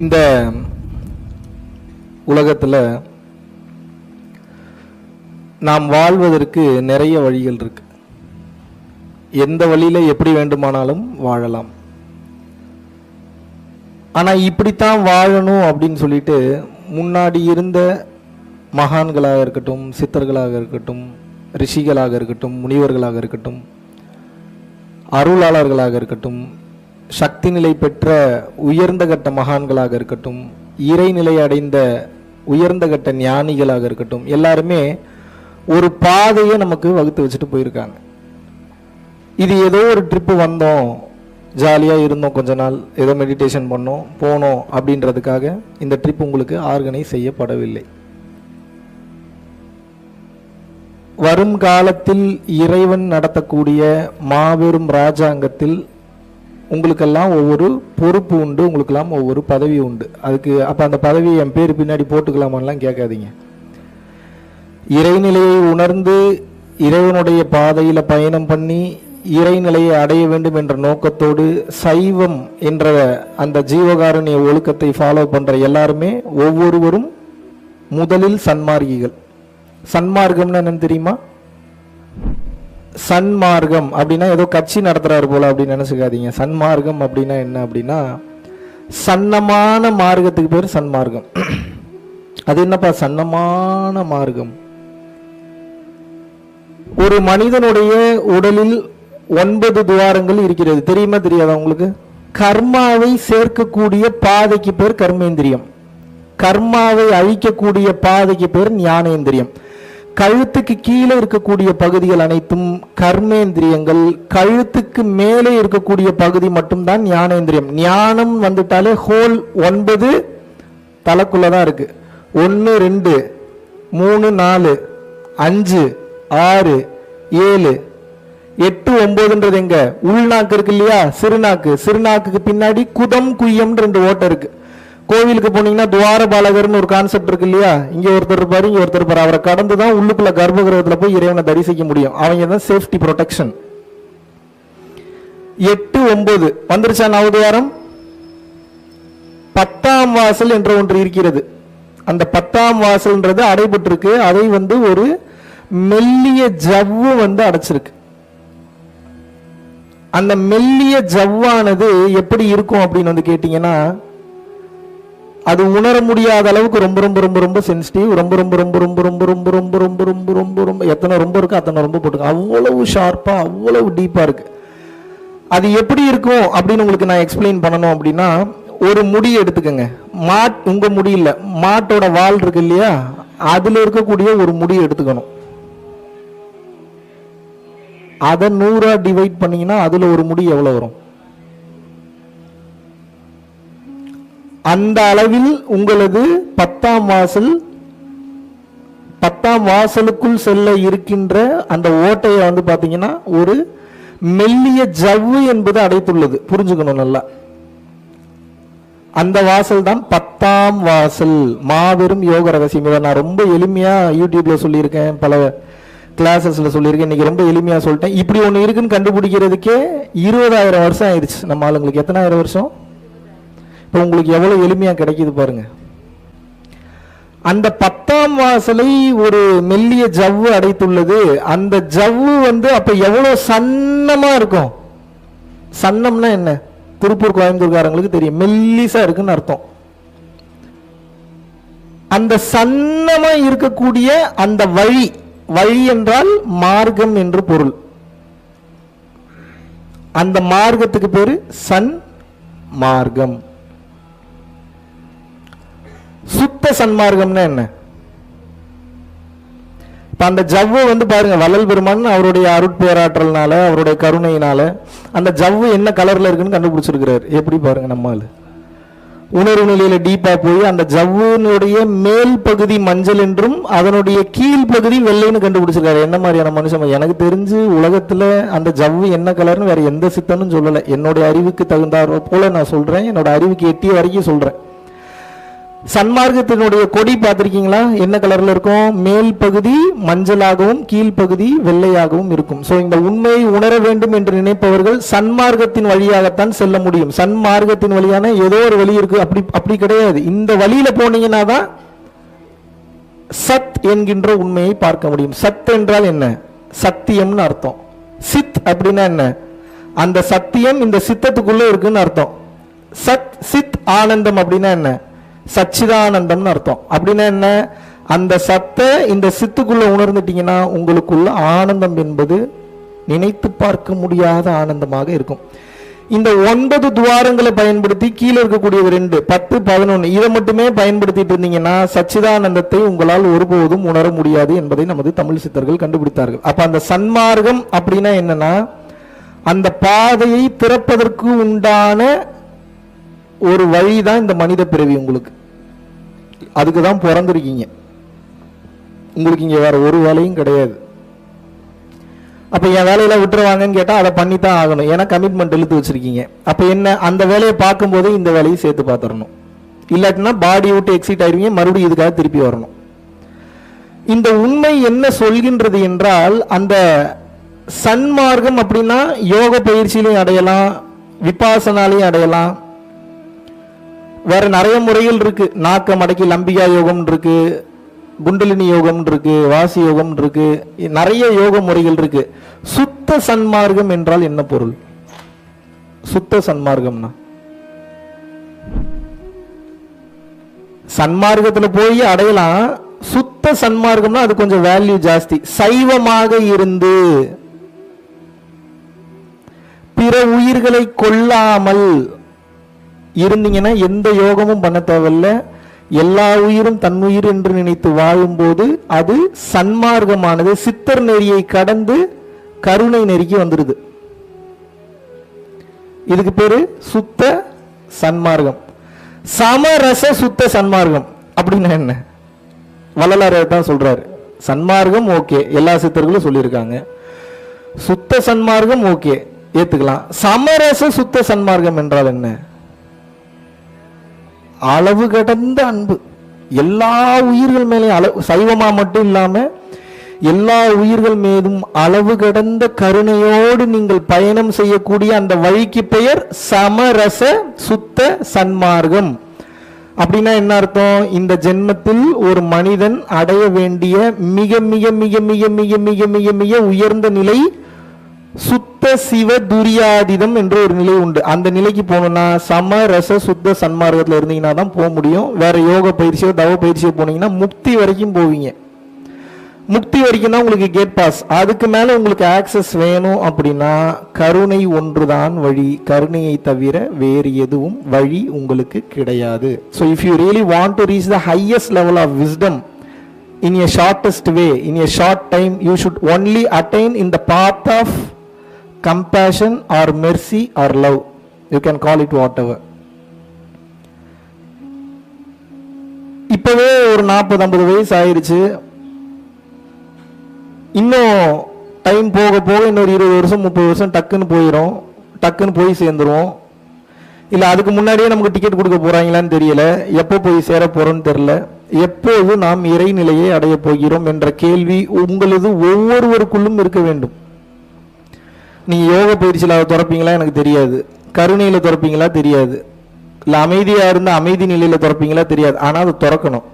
இந்த உலகத்தில் நாம் வாழ்வதற்கு நிறைய வழிகள் இருக்கு. எந்த வழியில எப்படி வேண்டுமானாலும் வாழலாம். ஆனால் இப்படித்தான் வாழணும் அப்படின்னு சொல்லிட்டு முன்னாடி இருந்த மகான்களாக இருக்கட்டும், சித்தர்களாக இருக்கட்டும், ரிஷிகளாக இருக்கட்டும், முனிவர்களாக இருக்கட்டும், அருளாளர்களாக இருக்கட்டும், சக்தி நிலை பெற்ற உயர்ந்த கட்ட மகான்களாக இருக்கட்டும், இறைநிலை அடைந்த உயர்ந்த கட்ட ஞானிகளாக இருக்கட்டும், எல்லாருமே ஒரு பாதையை நமக்கு வகுத்து வச்சுட்டு போயிருக்காங்க. இது ஏதோ ஒரு ட்ரிப்பு வந்தோம், ஜாலியாக இருந்தோம், கொஞ்ச நாள் ஏதோ மெடிடேஷன் பண்ணோம், போனோம் அப்படின்றதுக்காக இந்த ட்ரிப் உங்களுக்கு ஆர்கனைஸ் செய்யப்படவில்லை. வரும் காலத்தில் இறைவன் நடத்தக்கூடிய மாபெரும் ராஜாங்கத்தில் உங்களுக்கெல்லாம் ஒவ்வொரு பொறுப்பு உண்டு, உங்களுக்கெல்லாம் ஒவ்வொரு பதவி உண்டு. அதுக்கு அப்போ அந்த பதவியை என் பேர் பின்னாடி போட்டுக்கலாமான்லாம் கேட்காதீங்க. இறைநிலையை உணர்ந்து இறைவனுடைய பாதையில் பயணம் பண்ணி இறைநிலையை அடைய வேண்டும் என்ற நோக்கத்தோடு சைவம் என்ற அந்த ஜீவகாருண்ய ஒழுக்கத்தை ஃபாலோ பண்ணுற எல்லாருமே ஒவ்வொருவரும் முதலில் சன்மார்க்கிகள். சன்மார்க்கம்னு என்னன்னு தெரியுமா? சன்மார்க்கம் அப்படின்னா ஏதோ கட்சி நடத்துறாரு போல அப்படின்னு நினைச்சுக்காதீங்க. சன்மார்க்கம் அப்படின்னா என்ன அப்படின்னா, சன்னமான மார்க்கத்துக்கு பேர் சன்மார்க்கம். அது என்னப்பா சன்னமான மார்க்கம்? ஒரு மனிதனுடைய உடலில் 9 துவாரங்கள் இருக்கிறது, தெரியுமா தெரியாதா உங்களுக்கு? கர்மாவை சேர்க்கக்கூடிய பாதைக்கு பேர் கர்மேந்திரியம், கர்மாவை அழிக்கக்கூடிய பாதைக்கு பேர் ஞானேந்திரியம். கழுத்துக்கு கீழே இருக்கக்கூடிய பகுதிகள் அனைத்தும் கர்மேந்திரியங்கள், கழுத்துக்கு மேலே இருக்கக்கூடிய பகுதி மட்டும்தான் ஞானேந்திரியம். ஞானம் வந்துட்டாலே ஹோல் 9 தலைக்குள்ளதான் இருக்கு. 1 2 3 4 5 6 7 8 9ன்றது எங்க? உள்நாக்கு இருக்கு இல்லையா, சிறுநாக்கு. சிறுநாக்குக்கு பின்னாடி குதம் குய்யம் 2 ஓட்டை இருக்கு. கோவிலுக்கு போனீங்கன்னா துவார பாலகர்னு ஒரு கான்செப்ட் இருக்கு இல்லையா? இங்க ஒருத்தர் இருப்பாரு, இங்க ஒருத்தர் இருப்பாரு. அவரை கடந்து தான் உள்ளுக்குள்ள கர்ப்பகிரகத்துல போய் இறைவனை தரிசிக்க முடியும். அவங்க தான் சேஃப்டி ப்ரொடெக்ஷன். 8 9 வந்துருச்சா நவதுவாரம்? 10ஆம் வாசல் என்ற ஒன்று இருக்கிறது. அந்த 10ஆம் வாசல்ன்றது அடைபட்டிருக்கு. அதை ஒரு மெல்லிய ஜவ்வு அடைச்சிருக்கு. அந்த மெல்லிய ஜவ்வானது எப்படி இருக்கும் அப்படின்னு கேட்டீங்கன்னா, அது உணர முடியாத அளவுக்கு ரொம்ப ரொம்ப ரொம்ப ரொம்ப சென்சிட்டிவ். ரொம்ப ரொம்ப ரொம்ப ரொம்ப ரொம்ப ரொம்ப ரொம்ப ரொம்ப ரொம்ப ரொம்ப ரொம்ப எத்தனை ரொம்ப இருக்கு அத்தனை ரொம்ப போட்டுருக்கு. அவ்வளவு ஷார்ப்பா, அவ்வளவு டீப்பா இருக்கு. அது எப்படி இருக்கும் அப்படின்னு உங்களுக்கு நான் எக்ஸ்பிளைன் பண்ணணும் அப்படின்னா, ஒரு முடி எடுத்துக்கங்க. உங்க முடி இல்ல, மாட்டோட வால் இருக்கு இல்லையா, அதுல இருக்கக்கூடிய ஒரு முடி எடுத்துக்கணும். அதை 100 டிவைட் பண்ணீங்கன்னா அதுல ஒரு முடி எவ்வளவு வரும்? அந்த அளவில் உங்களது 10ஆம் வாசல், 10ஆம் வாசலுக்குள் செல்ல இருக்கின்ற அந்த ஓட்டையை பாத்தீங்கன்னா ஒரு மெல்லிய ஜவ்வு என்பது அடைத்துள்ளது. புரிஞ்சுக்கணும் நல்லா. அந்த வாசல் தான் 10ஆம் வாசல். மாபெரும் யோக ரகசியம். இதை நான் ரொம்ப எளிமையா யூடியூப்ல சொல்லியிருக்கேன், பல கிளாஸஸ்ல சொல்லியிருக்கேன். இன்னைக்கு ரொம்ப எளிமையா சொல்லிட்டேன். இப்படி ஒண்ணு இருக்குன்னு கண்டுபிடிக்கிறதுக்கே 20,000 வருஷம் ஆயிடுச்சு நம்ம ஆளுங்களுக்கு. எத்தனை ஆயிரம் வருஷம்? இப்போ உங்களுக்கு எவ்வளவு எளிமையா கிடைக்குது பாருங்க. அந்த 10ஆம் வாசலை ஒரு மெல்லிய ஜவ்வு அடைத்துள்ளது. அந்த ஜவ்வு அப்ப எவ்வளவு சன்னமா இருக்கும்? சன்னம்னா என்ன? திருப்பூர் கோயம்புத்தூர்காரங்களுக்கு தெரியும், மெல்லிசா இருக்குன்னு அர்த்தம். அந்த சன்னமா இருக்கக்கூடிய அந்த வழி, வழி என்றால் மார்க்கம் என்று பொருள். அந்த மார்க்கத்துக்கு பேரு சன் மார்க்கம். சுத்த சன்மார்க்கம்னா என்ன? இப்ப அந்த ஜவ்வு பாருங்க, வள்ளல் பெருமான் அவருடைய அருட்பேராற்றல்னால, அவருடைய கருணையினால அந்த ஜவ்வு என்ன கலர்ல இருக்குன்னு கண்டுபிடிச்சிருக்கிறார். எப்படி பாருங்க, நம்மால் உணர்வு நிலையில டீப்பா போய் அந்த ஜவ்வுனுடைய மேல் பகுதி மஞ்சள் என்றும் அதனுடைய கீழ் பகுதி வெள்ளைன்னு கண்டுபிடிச்சிருக்காரு. என்ன மாதிரியான மனுஷன்? எனக்கு தெரிஞ்சு உலகத்துல அந்த ஜவ்வு என்ன கலர்னு வேற எந்த சித்தனும் சொல்லல. என்னுடைய அறிவுக்கு தகுந்தாற் போல நான் சொல்றேன், என்னோட அறிவுக்கு எட்டிய வரைக்கும் சொல்றேன். சன்மார்க்கத்தினுடைய கொடி பார்த்திருக்கீங்களா? என்ன கலர்ல இருக்கும்? மேல் பகுதி மஞ்சளாகவும் கீழ்ப்பகுதி வெள்ளையாகவும் இருக்கும். சோ இந்த உண்மையை உணர வேண்டும் என்று நினைப்பவர்கள் சன்மார்க்கத்தின் வழியாகத்தான் செல்ல முடியும். சன்மார்க்கத்தின் வழியான ஏதோ ஒரு வழி இருக்கு, அப்படி கிடையாது. இந்த வழியில போனீங்கன்னா தான் சத் என்கின்ற உண்மையை பார்க்க முடியும். சத் என்றால் என்ன? சத்தியம்னு அர்த்தம். சித் அப்படின்னா என்ன? அந்த சத்தியம் இந்த சித்தத்துக்குள்ள இருக்குன்னு அர்த்தம். சத் சித் ஆனந்தம் அப்படின்னா என்ன? சச்சிதானந்தம்னு அர்த்தம். அப்படின்னா என்ன? அந்த சத்தை இந்த சித்துக்குள்ள உணர்ந்துட்டீங்கன்னா உங்களுக்குள்ள ஆனந்தம் என்பது நினைத்து பார்க்க முடியாத ஆனந்தமாக இருக்கும். இந்த 9 துவாரங்களை பயன்படுத்தி கீழே இருக்கக்கூடிய 2 10 11 இதை மட்டுமே பயன்படுத்திட்டு இருந்தீங்கன்னா சச்சிதானந்தத்தை உங்களால் ஒருபோதும் உணர முடியாது என்பதை நமது தமிழ் சித்தர்கள் கண்டுபிடித்தார்கள். அப்ப அந்த சன்மார்க்கம் அப்படின்னா என்னன்னா, அந்த பாதையை திறப்பதற்கு உண்டான ஒரு வழிதான் இந்த மனித பிறவி. உங்களுக்கு அதுக்கு தான் பிறந்திருக்கீங்க. உங்களுக்கு இங்க வேற ஒரு வேலையும் கிடையாது. அப்ப என் வேலையில விட்டுருவாங்கன்னு கேட்டா அதை பண்ணித்தான் ஆகணும். ஏன்னா கமிட்மெண்ட் இழுத்து வச்சிருக்கீங்க. அப்ப என்ன, அந்த வேலையை பார்க்கும் போது இந்த வேலையை சேர்த்து பார்த்துடணும். இல்லாட்டினா பாடி விட்டு எக்ஸிட் ஆயிருவீங்க, மறுபடியும் இதுக்காக திருப்பி வரணும். இந்த உண்மை என்ன சொல்கின்றது என்றால், அந்த சன்மார்க்கம் அப்படின்னா யோக பயிற்சியிலையும் அடையலாம், விபாசனாலையும் அடையலாம். வேற நிறைய முறைகள் இருக்கு. நாக்க மடக்கி லம்பிகா யோகம் இருக்கு, குண்டலினி யோகம் இருக்கு, வாசி யோகம் இருக்கு, நிறைய யோக முறைகள் இருக்கு. சுத்த சன்மார்க்கம் என்றால் என்ன பொருள்? சுத்த சன்மார்க்கம்னா சன்மார்க்கத்துல போய் அடையலாம். சுத்த சன்மார்க்கம்னா அது கொஞ்சம் வேல்யூ ஜாஸ்தி. சைவமாக இருந்து பிற உயிர்களை கொல்லாமல் இருந்தீங்கன்னா எந்த யோகமும் பண்ண தேவையில்லை. எல்லா உயிரும் தன்னுயிர் என்று நினைத்து வாழும்போது அது சன்மார்க்கமானது சித்தர் நெறியை கடந்து கருணை நெறிக்கு வந்துடுது. இதுக்கு பேரு சுத்த சன்மார்க்கம். சமரச சுத்த சன்மார்க்கம் அப்படின்னா என்ன? வள்ளலார் தான் சொல்றாரு. சன்மார்க்கம் ஓகே, எல்லா சித்தர்களும் சொல்லியிருக்காங்க. சுத்த சன்மார்க்கம் ஓகே, ஏத்துக்கலாம். சமரச சுத்த சன்மார்க்கம் என்றால் என்ன? அளவு கடந்த அன்பு. எல்லா உயிர்கள் மேலே சைவமா மட்டும் இல்லாம எல்லா உயிர்கள் மீதும் அளவு கடந்த கருணையோடு நீங்கள் பயணம் செய்யக்கூடிய அந்த வழிக்கு பெயர் சமரச சுத்த சன்மார்க்கம். அப்படின்னா என்ன அர்த்தம்? இந்த ஜென்மத்தில் ஒரு மனிதன் அடைய வேண்டிய மிக மிக மிக மிக மிக மிக மிக மிக உயர்ந்த நிலை சுத்த சிவ துரியாதீதம் என்ற ஒரு நிலை உண்டு. அந்த நிலைக்கு போகணும்னா சமரச சுத்த சன்மார்க்கத்தில் இருந்தீங்கன்னா தான் போக முடியும். வேற யோக பயிற்சியோ தவ பயிற்சியோ போனீங்கன்னா முக்தி வரைக்கும் போவீங்க. முக்தி வரைக்கும் தான் உங்களுக்கு கேட் பாஸ். அதுக்கு மேல உங்களுக்கு ஆக்சஸ் வேணும் அப்படின்னா கருணை ஒன்றுதான் வழி. கருணையை தவிர வேறு எதுவும் வழி உங்களுக்கு கிடையாது. So if you really want to reach the highest level of wisdom in a shortest way, in a short time, you should only attain in the path of compassion or mercy or love. You can call it whatever. இப்பவே ஒரு 40-50 வயசு ஆயிருச்சு. இன்னும் time போக போக இன்னொரு 20 வருஷம் 30 வருஷம் டக்குன்னு போயிடும். டக்குன்னு போய் சேர்ந்துருவோம். இல்லை அதுக்கு முன்னாடியே நமக்கு டிக்கெட் கொடுக்க போறாங்களான்னு தெரியல, எப்போ போய் சேர போறோம்னு தெரியல. எப்போது நாம் இறைநிலையை அடைய போகிறோம் என்ற கேள்வி உங்களது ஒவ்வொருவருக்குள்ளும் இருக்க வேண்டும். நீங்க யோக பயிற்சியில் அதை துறப்பீங்களா எனக்கு தெரியாது, கருணையில துறப்பீங்களா தெரியாது, இல்லை அமைதியா இருந்த அமைதி நிலையில துறப்பீங்களா தெரியாது. ஆனால் அதை துறக்கணும்.